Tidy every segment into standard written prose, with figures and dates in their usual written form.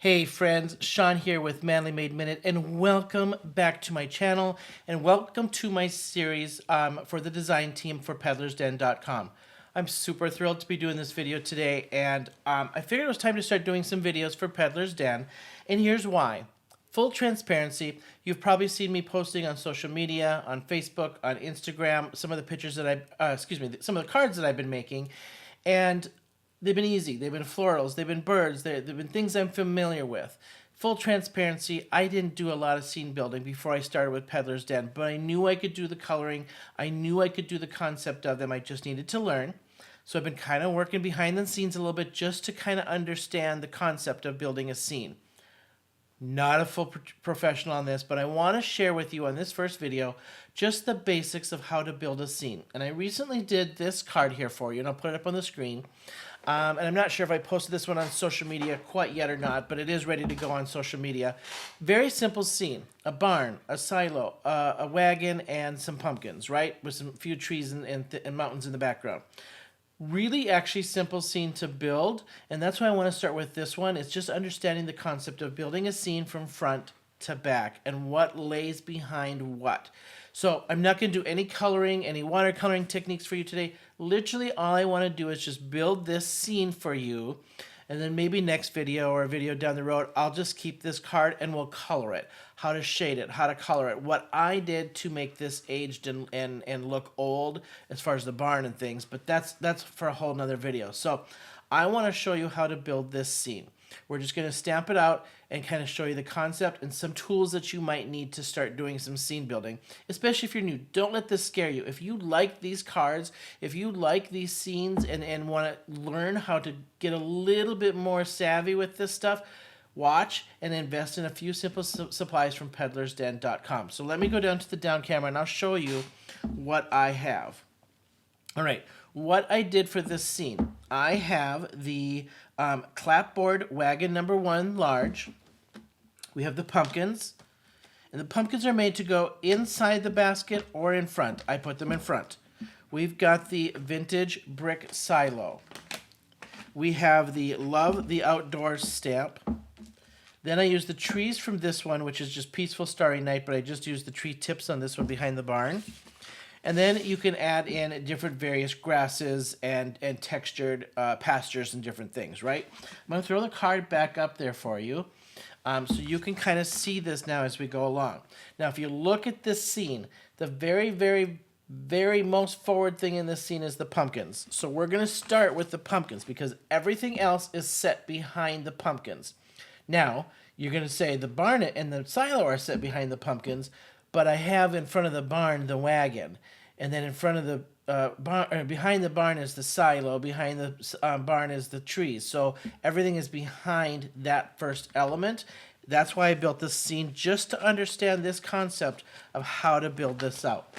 Hey friends, Shawn here with Manly Made Minute, and welcome back to my channel, and welcome to my series for the design team for peddlersden.com. I'm super thrilled to be doing this video today, and I figured it was time to start doing some videos for Peddlers Den, and here's why. Full transparency, you've probably seen me posting on social media, on Facebook, on Instagram, some of the pictures that some of the cards that I've been making, and they've been easy. They've been florals. They've been birds. They've been things I'm familiar with. Full transparency, I didn't do a lot of scene building before I started with Peddler's Den, but I knew I could do the coloring. I knew I could do the concept of them. I just needed to learn. So I've been kind of working behind the scenes a little bit just to kind of understand the concept of building a scene. Not a full professional on this, but I want to share with you on this first video just the basics of how to build a scene. And I recently did this card here for you, and I'll put it up on the screen. And I'm not sure if I posted this one on social media quite yet or not, but it is ready to go on social media. Very simple scene. A barn, a silo, a wagon, and some pumpkins, right? With some few trees and mountains in the background. Really actually simple scene to build, and that's why I want to start with this one. It's just understanding the concept of building a scene from front to back and what lays behind what. So I'm not going to do any coloring, any watercoloring techniques for you today. Literally all I want to do is just build this scene for you, and then maybe next video or a video down the road, I'll just keep this card and we'll color it. How to shade it, how to color it, what I did to make this aged and look old as far as the barn and things, but that's for a whole nother video. So I want to show you how to build this scene. We're just going to stamp it out and kind of show you the concept and some tools that you might need to start doing some scene building, especially if you're new. Don't let this scare you. If you like these cards, if you like these scenes and want to learn how to get a little bit more savvy with this stuff, watch and invest in a few simple supplies from peddlersden.com. So let me go down to the down camera and I'll show you what I have. All right, what I did for this scene, I have the clapboard wagon number 1 large. We have the pumpkins, and the pumpkins are made to go inside the basket or in front. I put them in front. We've got the vintage brick silo. We have the Love the Outdoors stamp. Then I use the trees from this one, which is just Peaceful Starry Night, but I just used the tree tips on this one behind the barn. And then you can add in different various grasses and textured pastures and different things, right? I'm going to throw the card back up there for you so you can kind of see this now as we go along. Now, if you look at this scene, the very, very, very most forward thing in this scene is the pumpkins. So we're going to start with the pumpkins because everything else is set behind the pumpkins. Now, you're going to say the barn and the silo are set behind the pumpkins, but I have in front of the barn the wagon, and then in front of the barn, behind the barn is the silo, behind the barn is the trees. So everything is behind that first element. That's why I built this scene, just to understand this concept of how to build this out.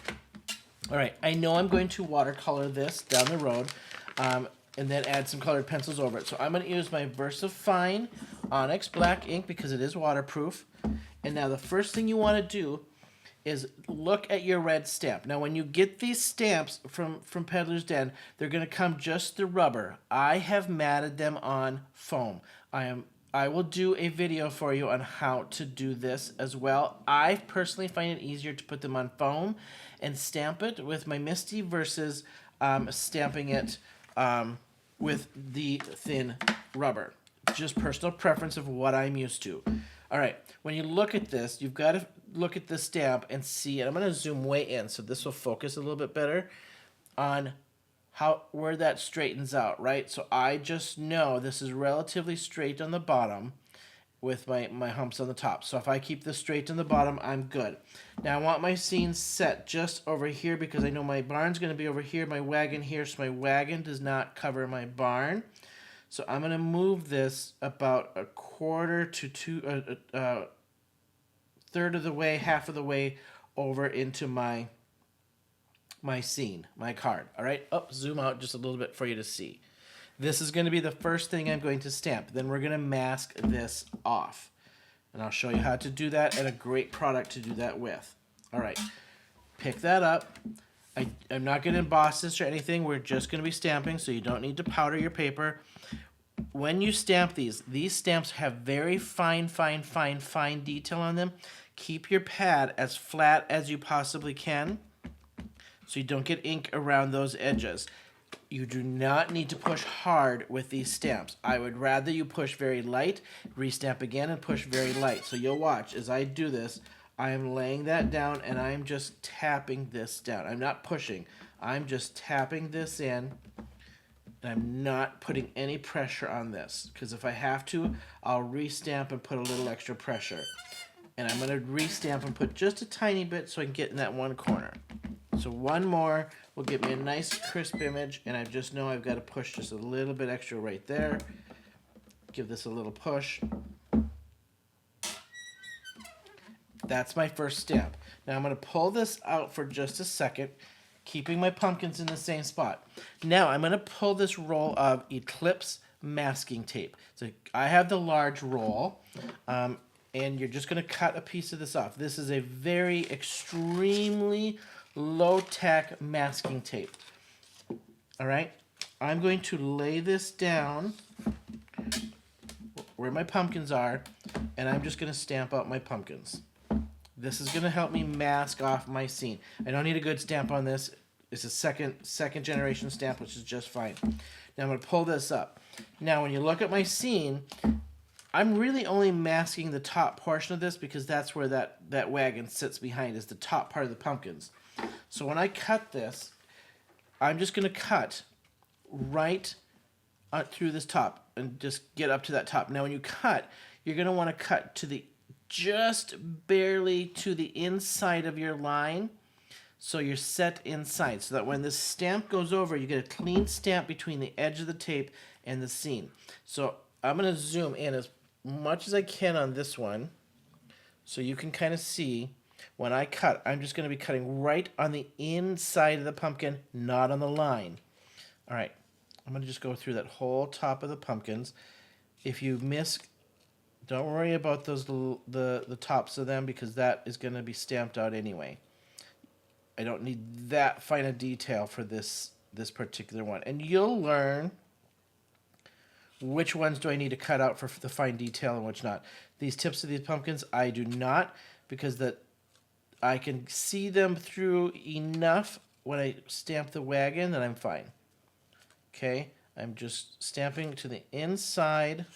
All right, I know I'm going to watercolor this down the road, and then add some colored pencils over it. So I'm going to use my VersaFine Onyx Black ink because it is waterproof. And now the first thing you want to do is look at your red stamp. Now when you get these stamps from Peddler's Den, they're going to come just the rubber. I have matted them on foam. I will do a video for you on how to do this as well. I personally find it easier to put them on foam and stamp it with my Misty versus stamping it with the thin rubber. Just personal preference of what I'm used to. All right, when you look at this, you've got to look at the stamp and see, and I'm going to zoom way in so this will focus a little bit better on where that straightens out, right? So I just know this is relatively straight on the bottom with my humps on the top. So if I keep this straight on the bottom, I'm good. Now I want my scene set just over here because I know my barn's going to be over here, my wagon here, so my wagon does not cover my barn. So I'm going to move this about a quarter to third of the way, half of the way over into my scene, my card. All right, zoom out just a little bit for you to see. This is going to be the first thing I'm going to stamp. Then we're going to mask this off. And I'll show you how to do that and a great product to do that with. All right, pick that up. I'm not going to emboss this or anything. We're just going to be stamping, so you don't need to powder your paper. when you stamp these stamps have very fine detail on them. Keep your pad as flat as you possibly can so you don't get ink around those edges. You do not need to push hard with these stamps. I would rather you push very light, restamp again, and push very light. So you'll watch as I do this, I am laying that down and I'm just tapping this down. I'm not pushing. I'm just tapping this in. And I'm not putting any pressure on this because if I have to, I'll restamp and put a little extra pressure. And I'm going to restamp and put just a tiny bit so I can get in that one corner. So one more will give me a nice crisp image, and I just know I've got to push just a little bit extra right there. Give this a little push. That's my first stamp. Now I'm going to pull this out for just a second, keeping my pumpkins in the same spot. Now I'm going to pull this roll of Eclipse masking tape. So I have the large roll, and you're just going to cut a piece of this off. This is a very extremely low-tech masking tape. All right, I'm going to lay this down where my pumpkins are, and I'm just going to stamp out my pumpkins. This is going to help me mask off my scene. I don't need a good stamp on this. It's a second generation stamp, which is just fine. Now I'm going to pull this up. Now when you look at my scene, I'm really only masking the top portion of this because that's where that wagon sits behind, is the top part of the pumpkins. So when I cut this, I'm just going to cut right through this top and just get up to that top. Now when you cut, you're going to want to cut to the just barely to the inside of your line, so you're set inside, so that when this stamp goes over, you get a clean stamp between the edge of the tape and the scene. So I'm going to zoom in as much as I can on this one so you can kind of see when I cut, I'm just going to be cutting right on the inside of the pumpkin, not on the line. All right, I'm going to just go through that whole top of the pumpkins. If you miss, don't worry about those the tops of them because that is going to be stamped out anyway. I don't need that fine a detail for this particular one. And you'll learn which ones do I need to cut out for the fine detail and which not. These tips of these pumpkins, I do not, because I can see them through enough when I stamp the wagon that I'm fine. Okay, I'm just stamping to the inside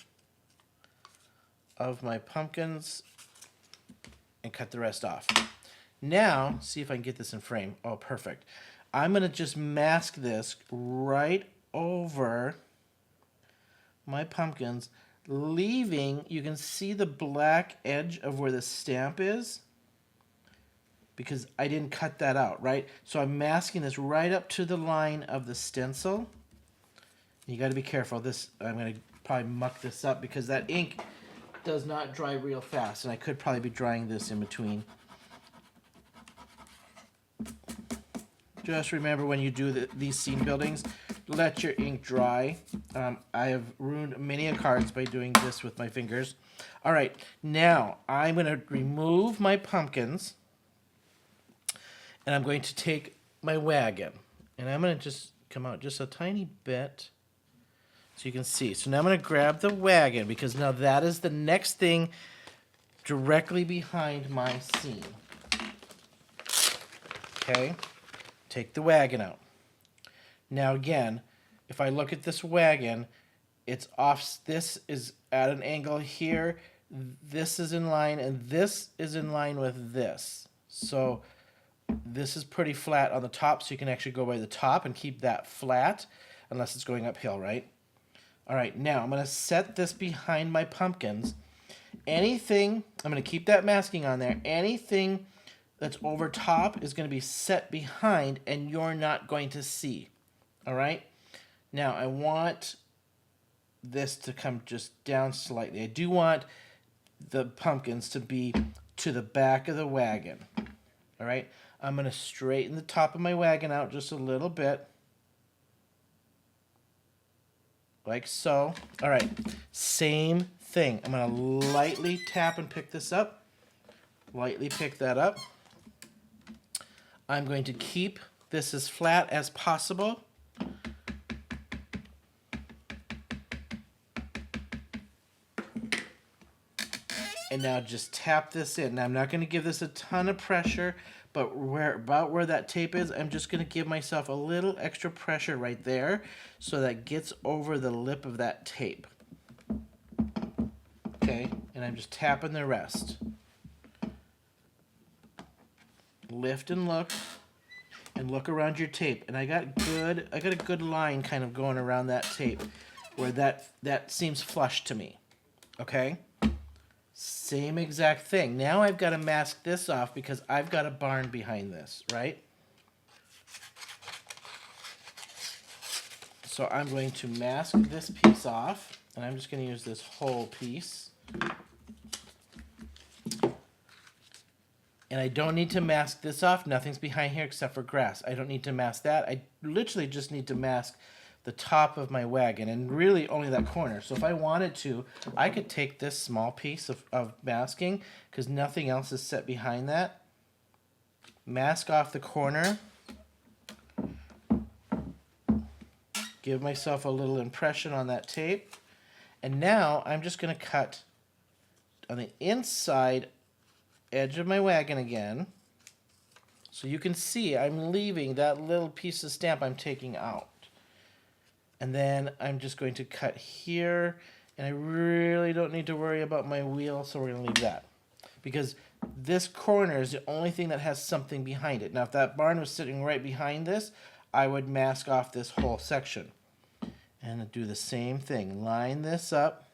of my pumpkins and cut the rest off. Now, see if I can get this in frame. Oh, perfect. I'm going to just mask this right over my pumpkins, leaving, you can see the black edge of where the stamp is because I didn't cut that out, right? So I'm masking this right up to the line of the stencil. You got to be careful. I'm going to probably muck this up because that ink does not dry real fast, and I could probably be drying this in between. Just remember when you do these scene buildings, let your ink dry. I have ruined many cards by doing this with my fingers. All right, now I'm going to remove my pumpkins, and I'm going to take my wagon, and I'm going to just come out just a tiny bit so you can see. So now I'm going to grab the wagon because now that is the next thing directly behind my scene. Okay, take the wagon out. Now again, if I look at this wagon, it's off. This is at an angle here. This is in line, and this is in line with this. So this is pretty flat on the top, so you can actually go by the top and keep that flat, unless it's going uphill, right? All right, now I'm going to set this behind my pumpkins. Anything, I'm going to keep that masking on there. Anything that's over top is going to be set behind, and you're not going to see. All right? Now, I want this to come just down slightly. I do want the pumpkins to be to the back of the wagon. All right? I'm going to straighten the top of my wagon out just a little bit. Like so. All right, same thing. I'm going to lightly tap and pick this up. Lightly pick that up. I'm going to keep this as flat as possible. And now just tap this in. Now I'm not going to give this a ton of pressure, but about where that tape is, I'm just going to give myself a little extra pressure right there so that gets over the lip of that tape. Okay, and I'm just tapping the rest. Lift and look around your tape. And I got a good line kind of going around that tape where that seems flush to me. Okay? Same exact thing. Now I've got to mask this off because I've got a barn behind this, right? So I'm going to mask this piece off, and I'm just going to use this whole piece. And I don't need to mask this off. Nothing's behind here except for grass. I don't need to mask that. I literally just need to mask the top of my wagon, and really only that corner. So if I wanted to, I could take this small piece of masking, because nothing else is set behind that. Mask off the corner. Give myself a little impression on that tape. And now I'm just going to cut on the inside edge of my wagon again. So you can see I'm leaving that little piece of stamp I'm taking out. And then I'm just going to cut here, and I really don't need to worry about my wheel, so we're going to leave that. Because this corner is the only thing that has something behind it. Now, if that barn was sitting right behind this, I would mask off this whole section. And do the same thing. Line this up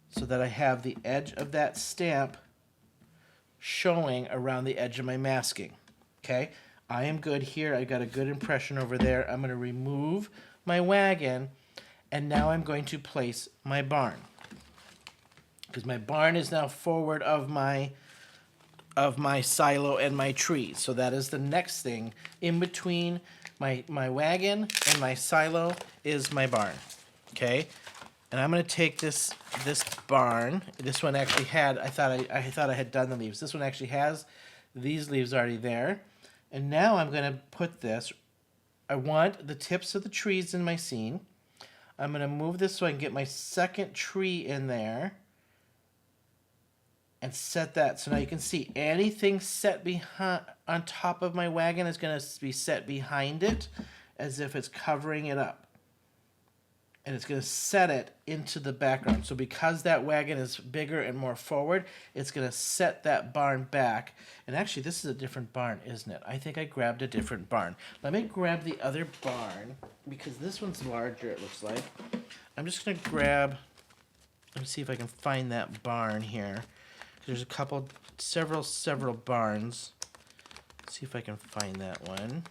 so that I have the edge of that stamp showing around the edge of my masking. Okay? I am good here. I got a good impression over there. I'm going to remove my wagon, and now I'm going to place my barn. Because my barn is now forward of my silo and my trees. So that is the next thing. In between my wagon and my silo is my barn. Okay? And I'm going to take this barn. This one actually had, I thought I had done the leaves. This one actually has these leaves already there. And now I'm going to put this, I want the tips of the trees in my scene. I'm going to move this so I can get my second tree in there and set that. So now you can see anything set behind on top of my wagon is going to be set behind it as if it's covering it up. And it's going to set it into the background. So because that wagon is bigger and more forward, it's going to set that barn back. And actually, this is a different barn, isn't it? I think I grabbed a different barn. Let me grab the other barn, because this one's larger, it looks like. I'm just going to grab, let me see if I can find that barn here. There's a couple, several barns. Let's see if I can find that one.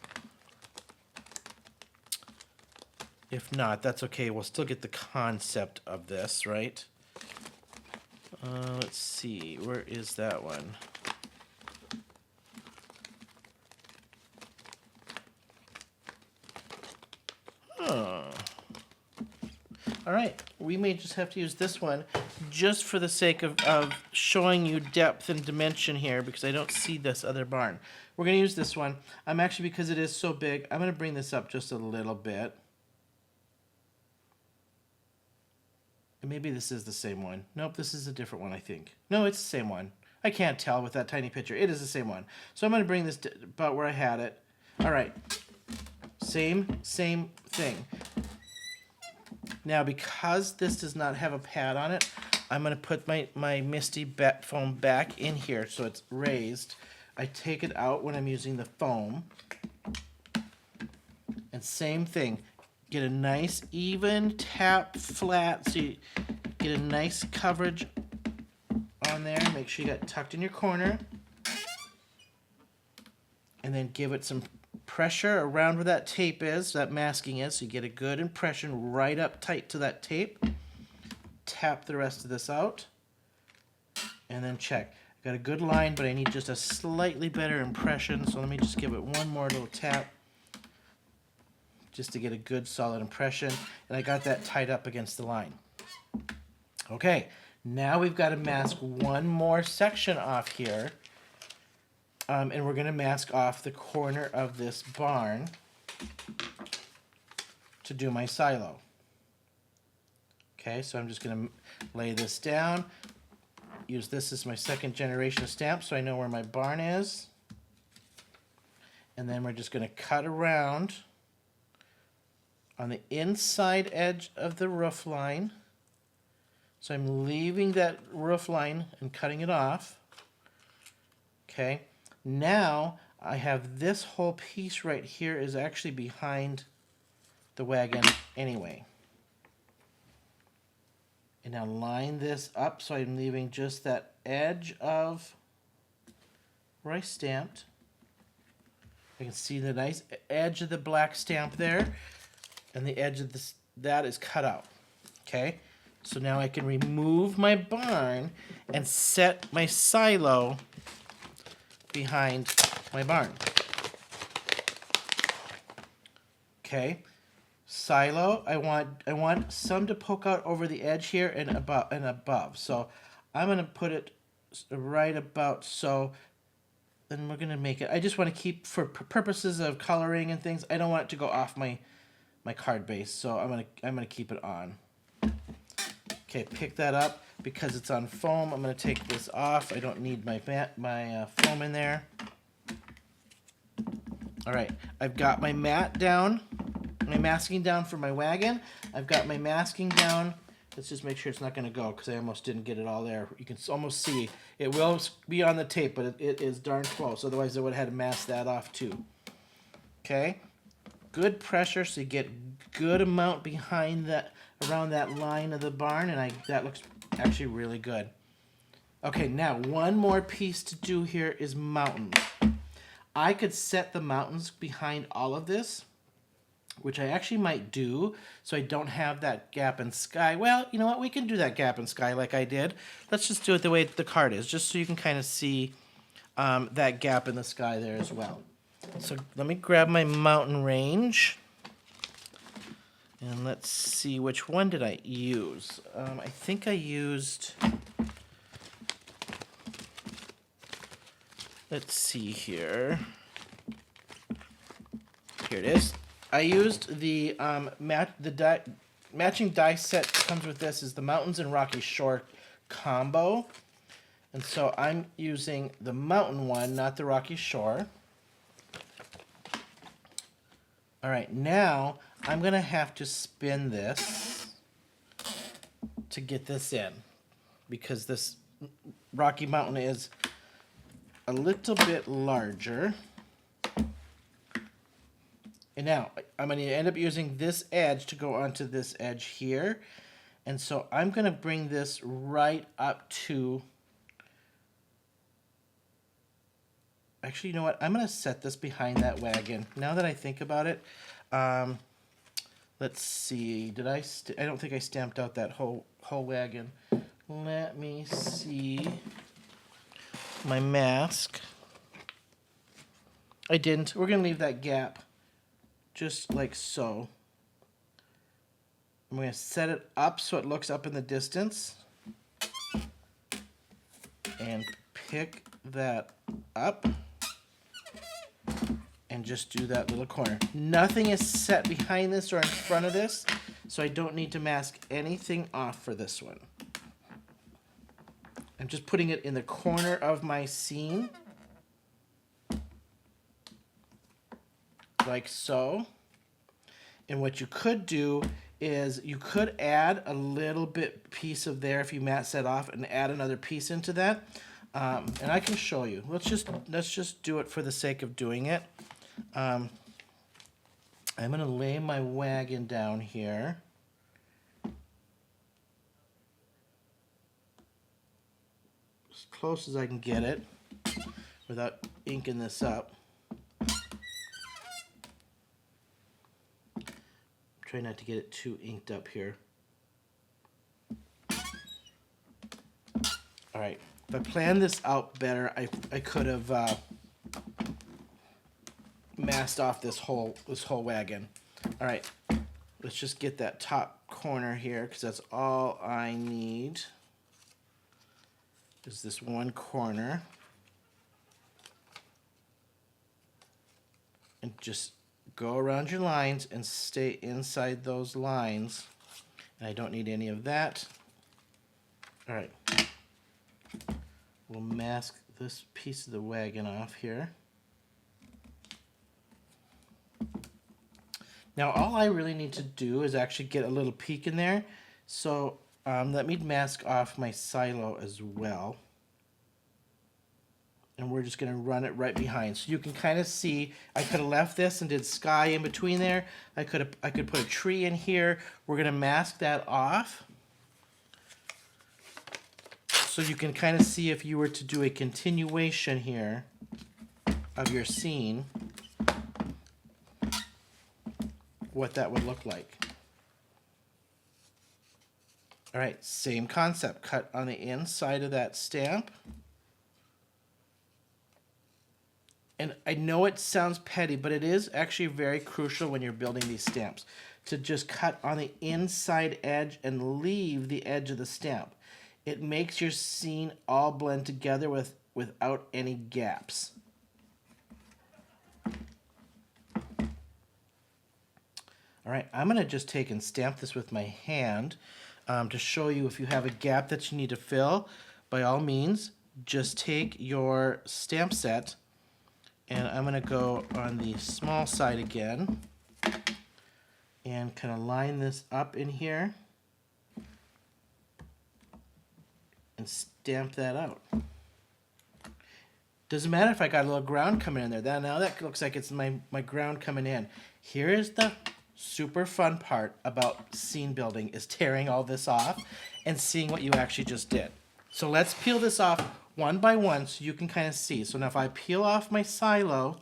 If not, that's okay. We'll still get the concept of this, right? Let's see. Where is that one? Oh. All right. We may just have to use this one just for the sake of showing you depth and dimension here, because I don't see this other barn. We're going to use this one. I'm actually, because it is so big, I'm going to bring this up just a little bit. Maybe this is the same one. Nope, this is a different one, I think. No, it's the same one. I can't tell with that tiny picture. It is the same one. So I'm going to bring this about where I had it. All right. Same thing. Now, because this does not have a pad on it, I'm going to put my Misty Bet foam back in here so it's raised. I take it out when I'm using the foam. And same thing. Get a nice even tap flat so you get a nice coverage on there. Make sure you got it tucked in your corner. And then give it some pressure around where that tape is, that masking is, so you get a good impression right up tight to that tape. Tap the rest of this out. And then check. I got a good line, but I need just a slightly better impression, so let me just give it one more little tap, just to get a good solid impression. And I got that tied up against the line. Okay, now we've got to mask one more section off here. And we're going to mask off the corner of this barn to do my silo. Okay, so I'm just going to lay this down. Use this as my second generation stamp so I know where my barn is. And then we're just going to cut around on the inside edge of the roof line. So I'm leaving that roof line and cutting it off. Okay, now I have this whole piece right here is actually behind the wagon anyway. And now line this up so I'm leaving just that edge of where I stamped. I can see the nice edge of the black stamp there, and the edge of this that is cut out. Okay, so now I can remove my barn and set my silo behind my barn. Okay, silo. I want some to poke out over the edge here and above. So I'm gonna put it right about so. Then we're gonna make it. I just want to keep for purposes of coloring and things. I don't want it to go off my card base, so I'm gonna keep it on. Okay, pick that up because it's on foam. I'm gonna take this off. I don't need my foam in there. All right, I've got my mat down, my masking down for my wagon. I've got my masking down. Let's just make sure it's not going to go because I almost didn't get it all there. You can almost see. It will be on the tape, but it is darn close. Otherwise, I would have had to mask that off too. Okay? Good pressure so you get good amount behind that, around that line of the barn, and that looks actually really good. Okay, now one more piece to do here is mountains. I could set the mountains behind all of this, which I actually might do, so I don't have that gap in sky. Well, you know what? We can do that gap in sky like I did. Let's just do it the way the card is, just so you can kind of see that gap in the sky there as well. So let me grab my mountain range, and let's see, which one did I use? I think I used... Let's see here. Here it is. I used the matching die set that comes with this is the Mountains and Rocky Shore combo. And so I'm using the mountain one, not the Rocky Shore. All right, now I'm going to have to spin this to get this in because this Rocky Mountain is a little bit larger. And now I'm going to end up using this edge to go onto this edge here. And so I'm going to bring this right up to... Actually, you know what? I'm going to set this behind that wagon. Now that I think about it, let's see. Did I don't think I stamped out that whole wagon. Let me see my mask. I didn't. We're going to leave that gap just like so. I'm going to set it up so it looks up in the distance. And pick that up. And just do that little corner. Nothing is set behind this or in front of this, so I don't need to mask anything off for this one. I'm just putting it in the corner of my scene. Like so. And what you could do is you could add a little bit piece of there if you mat set off and add another piece into that. And I can show you. Let's just do it for the sake of doing it. I'm going to lay my wagon down here. As close as I can get it without inking this up. Try not to get it too inked up here. All right. If I planned this out better, I could have masked off this whole wagon. All right. Let's just get that top corner here because that's all I need. Is this one corner. And just go around your lines and stay inside those lines. I don't need any of that. All right. We'll mask this piece of the wagon off here. Now all I really need to do is actually get a little peek in there. So let me mask off my silo as well. And we're just going to run it right behind. So you can kind of see, I could have left this and did sky in between there. I could put a tree in here. We're going to mask that off. So you can kind of see if you were to do a continuation here of your scene, what that would look like. All right, same concept. Cut on the inside of that stamp. And I know it sounds petty, but it is actually very crucial when you're building these stamps to just cut on the inside edge and leave the edge of the stamp. It makes your scene all blend together without any gaps. All right, I'm gonna just take and stamp this with my hand to show you if you have a gap that you need to fill. By all means, just take your stamp set, and I'm gonna go on the small side again and kind of line this up in here and stamp that out. Doesn't matter if I got a little ground coming in there. Now that looks like it's my ground coming in. Here is the super fun part about scene building, is tearing all this off and seeing what you actually just did. So let's peel this off one by one so you can kind of see. So now if I peel off my silo,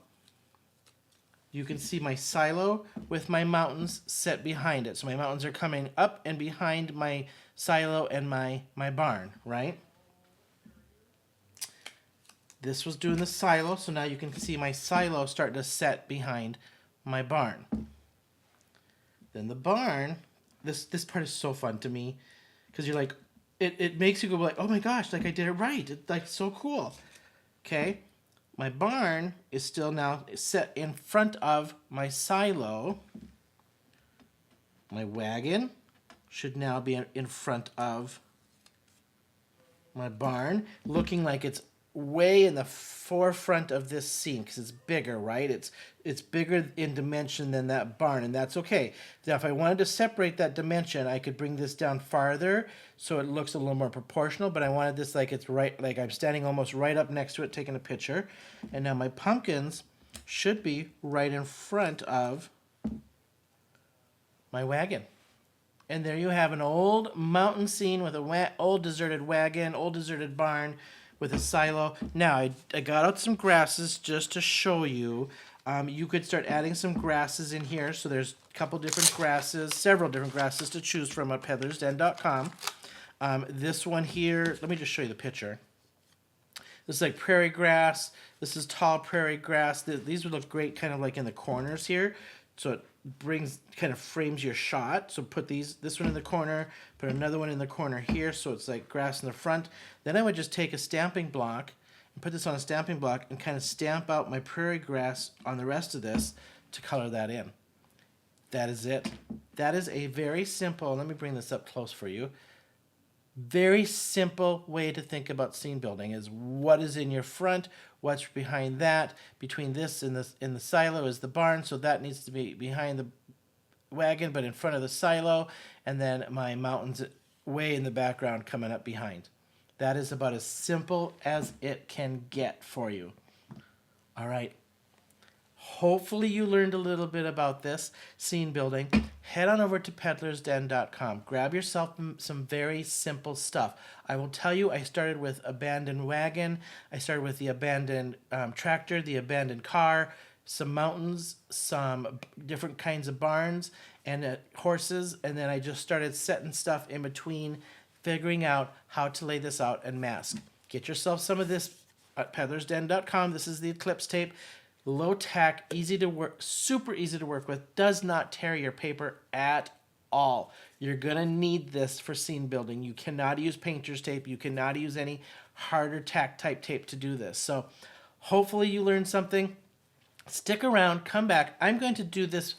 you can see my silo with my mountains set behind it. So my mountains are coming up and behind my silo and my barn, right? This was doing the silo, so now you can see my silo starting to set behind my barn. Then the barn, this part is so fun to me, because you're like, it makes you go like, oh my gosh, like I did it right. It's like so cool. Okay, my barn is still now set in front of my silo. My wagon should now be in front of my barn, looking like it's way in the forefront of this scene because it's bigger, right? It's bigger in dimension than that barn, and that's okay. Now, if I wanted to separate that dimension, I could bring this down farther so it looks a little more proportional, but I wanted this like it's right, like I'm standing almost right up next to it taking a picture. And now my pumpkins should be right in front of my wagon. And there you have an old mountain scene with a old deserted wagon, old deserted barn with a silo. Now, I got out some grasses just to show you. You could start adding some grasses in here. So there's a couple different grasses, several different grasses to choose from at peddlersden.com. This one here, let me just show you the picture. This is like prairie grass. This is tall prairie grass. These would look great kind of like in the corners here. So it kind of frames your shot. So put this one in the corner, put another one in the corner here, so it's like grass in the front. Then I would just take a stamping block and put this on a stamping block and kind of stamp out my prairie grass on the rest of this to color that in. That is it. That is a very simple, let me bring this up close for you. Very simple way to think about scene building is what is in your front, what's behind that. Between this and in the silo is the barn, so that needs to be behind the wagon but in front of the silo, and then my mountains way in the background coming up behind. That is about as simple as it can get for you. All right. Hopefully you learned a little bit about this scene building. Head on over to peddlersden.com. Grab yourself some very simple stuff. I will tell you, I started with abandoned wagon. I started with the abandoned tractor, the abandoned car, some mountains, some different kinds of barns, and horses. And then I just started setting stuff in between, figuring out how to lay this out and mask. Get yourself some of this at peddlersden.com. This is the Eclipse tape. Low tack, easy to work, super easy to work with, does not tear your paper at all. You're gonna need this for scene building. You cannot use painter's tape. You cannot use any harder tack type tape to do this. So hopefully you learned something. Stick around, come back. I'm going to do this.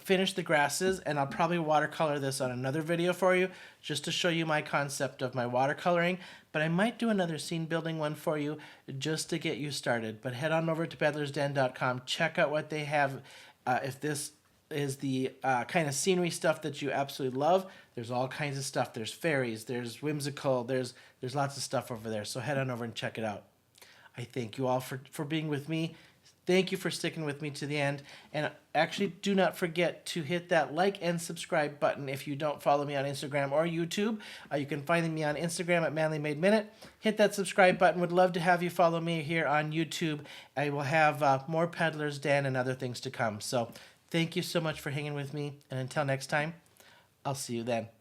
finish the grasses, and I'll probably watercolor this on another video for you just to show you my concept of my watercoloring. But I might do another scene building one for you just to get you started. But head on over to peddlersden.com, check out what they have. If this is the kind of scenery stuff that you absolutely love, there's all kinds of stuff. There's fairies, there's whimsical, there's lots of stuff over there. So head on over and check it out. I thank you all for being with me. Thank you for sticking with me to the end. And actually, do not forget to hit that like and subscribe button if you don't follow me on Instagram or YouTube. You can find me on Instagram at Manly Made Minute. Hit that subscribe button. Would love to have you follow me here on YouTube. I will have more Peddlers Den and other things to come. So thank you so much for hanging with me. And until next time, I'll see you then.